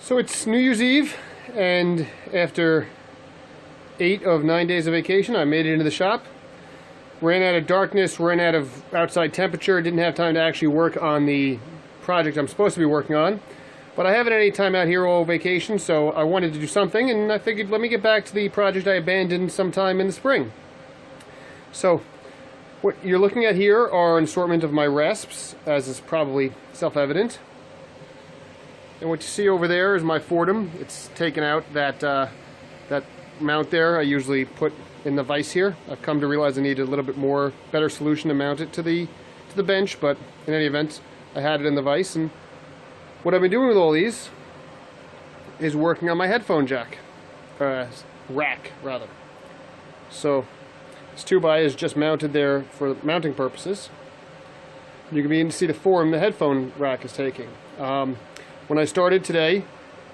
So it's New Year's Eve, and after 8 of 9 days of vacation, I made it into the shop. Ran out of darkness, ran out of outside temperature, didn't have time to actually work on the project I'm supposed to be working on. But I haven't had any time out here all vacation, so I wanted to do something, and I figured let me get back to the project I abandoned sometime in the spring. So, what you're looking at here are an assortment of my rasps, as is probably self-evident. And what you see over there is my Fordham. It's taken out that that mount there I usually put in the vise here. I've come to realize I need a little bit more better solution to mount it to the bench, but in any event, I had it in the vise. And what I've been doing with all these is working on my headphone jack, rack rather. So this 2x is just mounted there for mounting purposes. You can begin to see the form the headphone rack is taking. When I started today,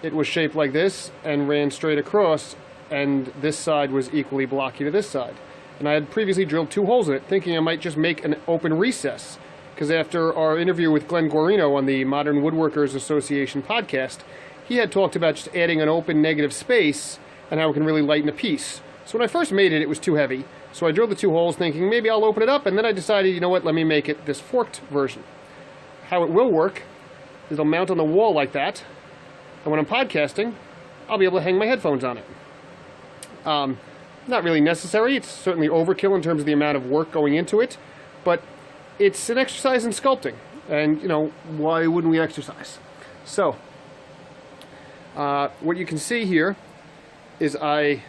it was shaped like this and ran straight across, and this side was equally blocky to this side. And I had previously drilled 2 holes in it, thinking I might just make an open recess, because after our interview with Glenn Guarino on the Modern Woodworkers Association podcast, he had talked about just adding an open negative space and how it can really lighten a piece. So when I first made it, it was too heavy. So I drilled the 2 holes thinking maybe I'll open it up, and then I decided, you know what, let me make it this forked version. How it will work is it'll mount on the wall like that, and when I'm podcasting, I'll be able to hang my headphones on it. Not really necessary. It's certainly overkill in terms of the amount of work going into it, but it's an exercise in sculpting, and you know, why wouldn't we exercise? So what you can see here is I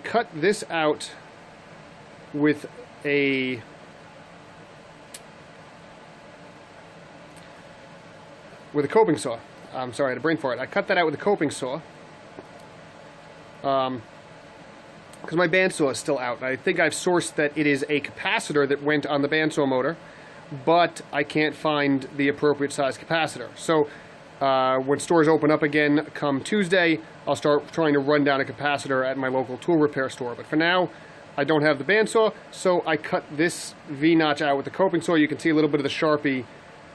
cut this out with a coping saw. I'm sorry, I had a brain fart. I cut that out with a coping saw because my bandsaw is still out. I think I've sourced that it is a capacitor that went on the bandsaw motor, but I can't find the appropriate size capacitor. So when stores open up again come Tuesday, I'll start trying to run down a capacitor at my local tool repair store. But for now, I don't have the bandsaw, so I cut this V-notch out with the coping saw. You can see a little bit of the Sharpie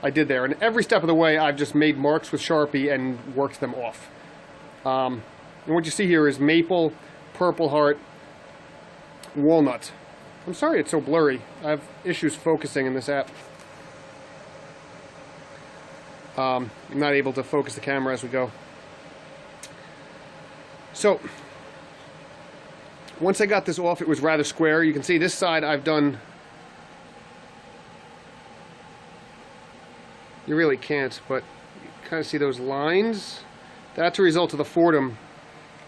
I did there. And every step of the way, I've just made marks with Sharpie and worked them off. And what you see here is maple, purple heart, walnut. I'm sorry it's so blurry. I have issues focusing in this app. I'm not able to focus the camera as we go. So once I got this off, it was rather square. You can see this side I've done. You really can't, but you kind of see those lines. That's a result of the Fordham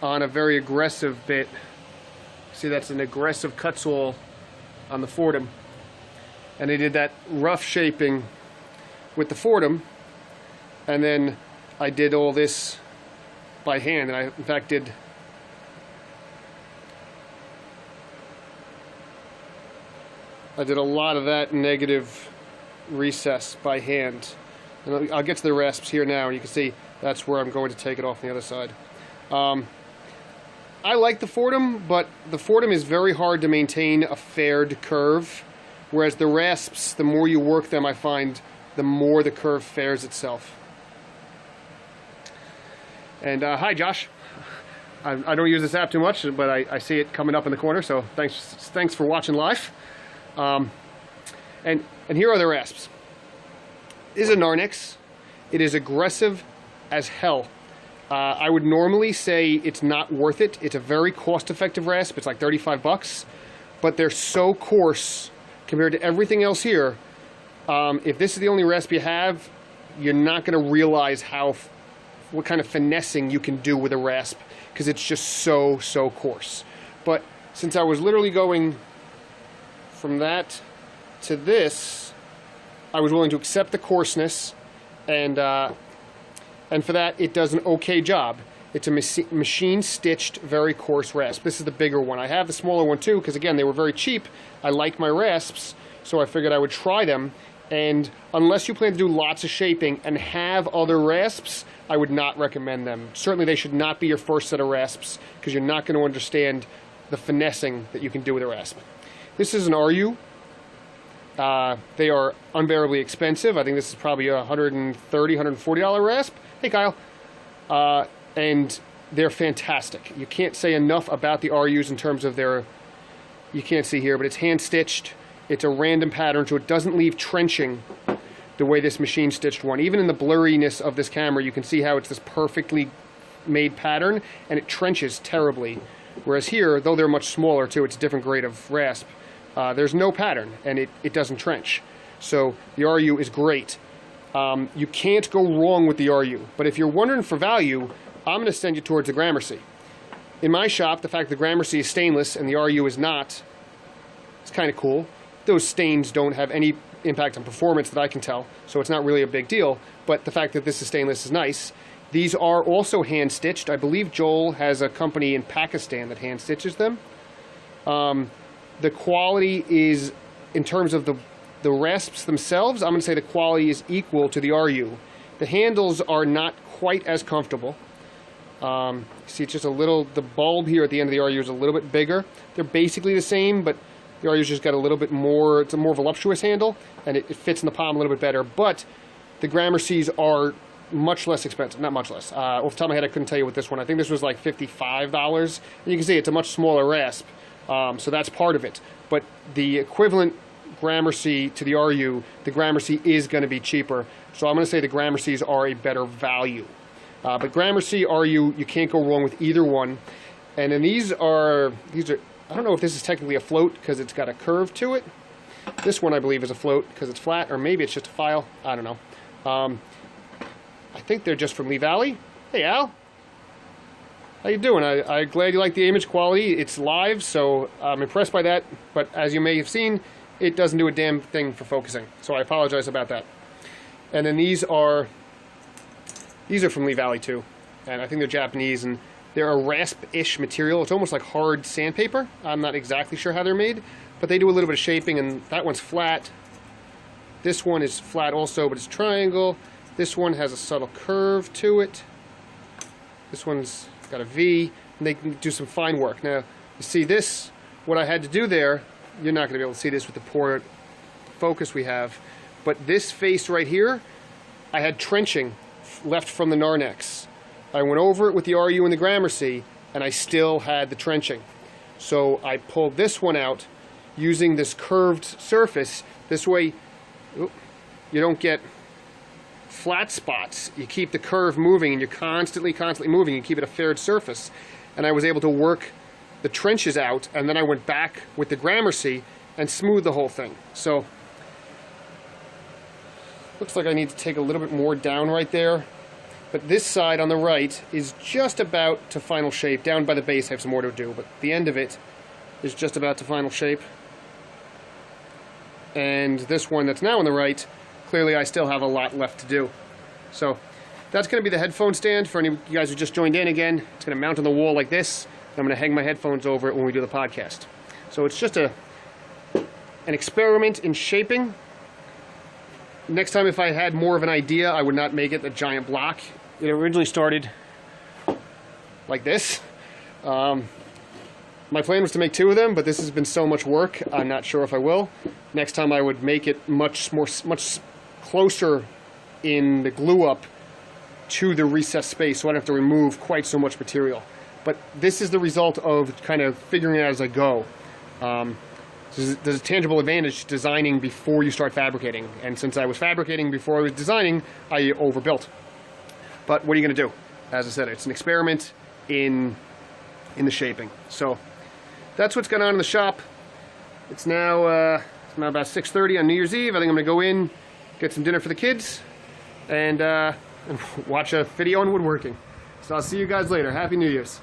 on a very aggressive bit. See, that's an aggressive cut saw on the Fordham. And they did that rough shaping with the Fordham, and then I did all this by hand. And I, in fact, did a lot of that negative recess by hand. And I'll get to the rasps here now, and you can see that's where I'm going to take it off on the other side. I like the Fordham, but the Fordham is very hard to maintain a faired curve, whereas the rasps, the more you work them, I find the more the curve fairs itself. And hi, Josh. I don't use this app too much, but I see it coming up in the corner, so thanks for watching live. And here are the rasps. This is a Narnix. It is aggressive as hell. I would normally say it's not worth it. It's a very cost-effective rasp. It's like 35 bucks, but they're so coarse compared to everything else here. If this is the only rasp you have, you're not going to realize what kind of finessing you can do with a rasp, because it's just so coarse. But since I was literally going from that to this, I was willing to accept the coarseness, and for that, it does an okay job. It's a machine-stitched, very coarse rasp. This is the bigger one. I have the smaller one too, because again, they were very cheap. I like my rasps, so I figured I would try them. And unless you plan to do lots of shaping and have other rasps, I would not recommend them. Certainly, they should not be your first set of rasps, because you're not going to understand the finessing that you can do with a rasp. This is an RU. They are unbearably expensive. I think this is probably a $130, $140 rasp. Hey, Kyle. and they're fantastic. You can't say enough about the RUs in terms of their, you can't see here, but it's hand stitched. It's a random pattern, so it doesn't leave trenching the way this machine stitched one. Even in the blurriness of this camera, you can see how it's this perfectly made pattern, and it trenches terribly. Whereas here, though they're much smaller too, it's a different grade of rasp, there's no pattern, and it doesn't trench. So the RU is great. You can't go wrong with the RU, but if you're wondering for value, I'm going to send you towards the Gramercy. In my shop, the fact that the Gramercy is stainless and the RU is not, it's kind of cool. Those stains don't have any impact on performance that I can tell, so it's not really a big deal, but the fact that this is stainless is nice. These are also hand-stitched. I believe Joel has a company in Pakistan that hand-stitches them. The quality is, in terms of the rasps themselves, I'm going to say the quality is equal to the RU. The handles are not quite as comfortable. See, it's just a little, the bulb here at the end of the RU is a little bit bigger. They're basically the same, but the RU's just got a little bit more, it's a more voluptuous handle, and it fits in the palm a little bit better. But the Gramercies are much less expensive, not much less. Off the top of my head, I couldn't tell you what this one, I think this was like $55. And you can see it's a much smaller rasp, so that's part of it. But the equivalent Gramercy to the RU, the Gramercy is going to be cheaper. So I'm going to say the Gramercies are a better value. But Gramercy, RU, you can't go wrong with either one. And then these are, I don't know if this is technically a float because it's got a curve to it. This one I believe is a float because it's flat, or maybe it's just a file. I don't know. I think they're just from Lee Valley. Hey Al, how you doing? I'm glad you like the image quality. It's live, so I'm impressed by that. But as you may have seen, it doesn't do a damn thing for focusing. So I apologize about that. And then these are from Lee Valley too, and I think they're Japanese, and they're a rasp-ish material. It's almost like hard sandpaper. I'm not exactly sure how they're made, but they do a little bit of shaping, and that one's flat. This one is flat also, but it's triangle. This one has a subtle curve to it. This one's got a V, and they can do some fine work. Now, you see this, what I had to do there, you're not going to be able to see this with the poor focus we have, but this face right here, I had trenching left from the Narnex. I went over it with the RU and the Gramercy, and I still had the trenching. So I pulled this one out using this curved surface. This way, you don't get flat spots. You keep the curve moving, and you're constantly moving. You keep it a faired surface. And I was able to work the trenches out, and then I went back with the Gramercy and smoothed the whole thing. So, looks like I need to take a little bit more down right there. But this side on the right is just about to final shape. Down by the base I have some more to do, but the end of it is just about to final shape. And this one that's now on the right, clearly I still have a lot left to do. So that's going to be the headphone stand for any of you guys who just joined in again. It's going to mount on the wall like this. And I'm going to hang my headphones over it when we do the podcast. So it's just an experiment in shaping. Next time, if I had more of an idea, I would not make it a giant block. It originally started like this. My plan was to make 2 of them, but this has been so much work, I'm not sure if I will. Next time I would make it much closer in the glue up to the recessed space, so I don't have to remove quite so much material. But this is the result of kind of figuring it out as I go. There's a tangible advantage to designing before you start fabricating. And since I was fabricating before I was designing, I overbuilt. But what are you going to do? As I said, it's an experiment in the shaping. So that's what's going on in the shop. It's now about 6:30 on New Year's Eve. I think I'm going to go in, get some dinner for the kids, and watch a video on woodworking. So I'll see you guys later. Happy New Year's.